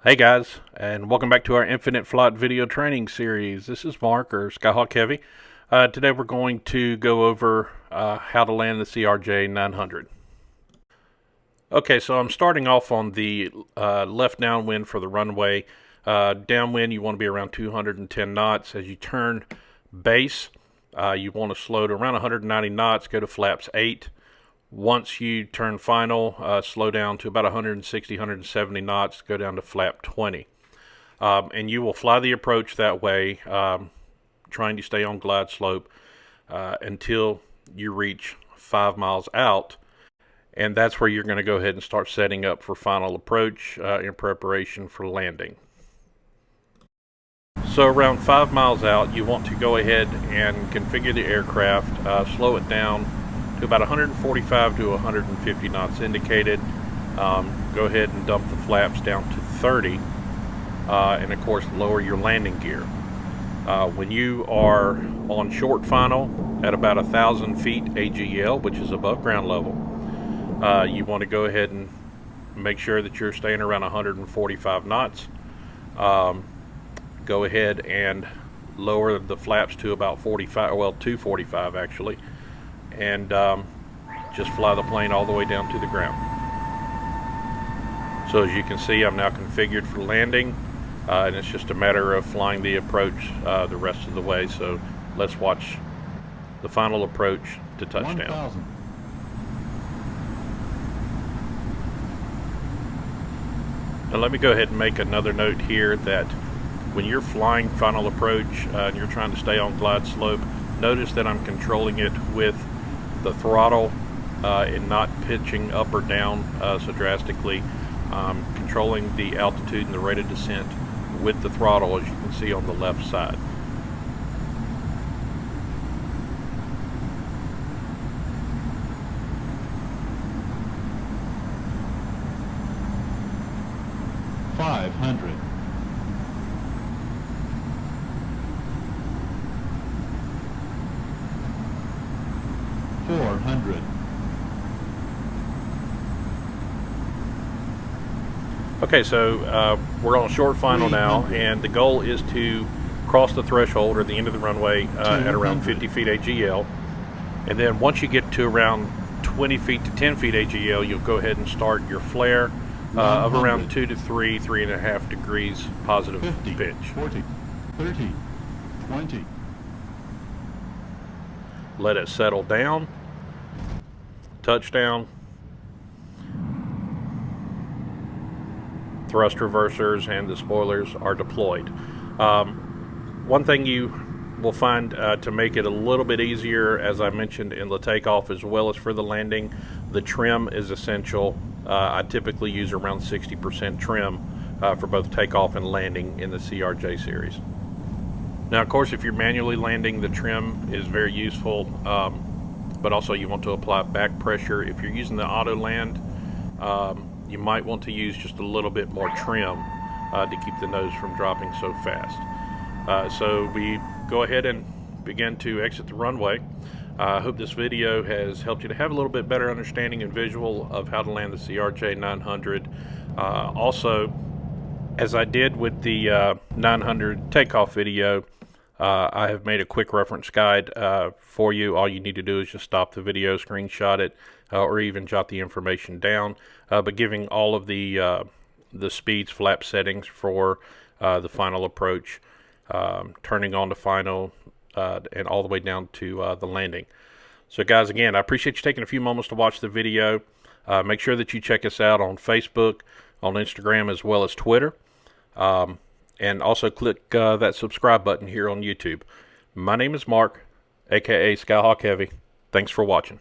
Hey guys, and welcome back to our Infinite Flight video training series. This is Mark, or Skyhawk Heavy. Today we're going to go over how to land the CRJ-900. Okay, so I'm starting off on the left downwind for the runway. Downwind, you want to be around 210 knots. As you turn base, you want to slow to around 190 knots, go to flaps 8. Once you turn final, slow down to about 160, 170 knots, go down to flap 20. And you will fly the approach that way, trying to stay on glide slope until you reach 5 miles out. And that's where you're going to go ahead and start setting up for final approach in preparation for landing. So around 5 miles out, you want to go ahead and configure the aircraft, slow it down to about 145 to 150 knots indicated. Go ahead and dump the flaps down to 30, and of course lower your landing gear. When you are on short final at about 1,000 feet AGL, which is above ground level, you want to go ahead and make sure that you're staying around 145 knots. Go ahead and lower the flaps to about 45, well, 245 actually, and just fly the plane all the way down to the ground. So as you can see, I'm now configured for landing, and it's just a matter of flying the approach the rest of the way. So let's watch the final approach to touchdown. 1,000. Now let me go ahead and make another note here that when you're flying final approach and you're trying to stay on glide slope, notice that I'm controlling it with the throttle and not pitching up or down so drastically. Controlling the altitude and the rate of descent with the throttle, as you can see on the left side. $500. $400. Okay, so we're on short final now, and the goal is to cross the threshold or the end of the runway at around 50 feet AGL. And then once you get to around 20 feet to 10 feet AGL, you'll go ahead and start your flare of around 2 to 3.5 degrees positive 50, pitch. 40, 30, 20. Let it settle down. Touchdown. Thrust reversers and the spoilers are deployed. One thing you will find to make it a little bit easier, as I mentioned in the takeoff as well as for the landing, the trim is essential. I typically use around 60% trim for both takeoff and landing in the CRJ series. Now, of course, if you're manually landing, the trim is very useful, but also you want to apply back pressure. If you're using the auto land, you might want to use just a little bit more trim to keep the nose from dropping so fast. So we go ahead and begin to exit the runway. I hope this video has helped you to have a little bit better understanding and visual of how to land the CRJ-900. Also, as I did with the 900 takeoff video, I have made a quick reference guide for you. All you need to do is just stop the video, screenshot it, or even jot the information down, but giving all of the speeds, flap settings for the final approach, turning on to final, and all the way down to the landing. So guys, again, I appreciate you taking a few moments to watch the video. Make sure that you check us out on Facebook, on Instagram, as well as Twitter. And also click that subscribe button here on YouTube. My name is Mark, aka Skyhawk Heavy. Thanks for watching.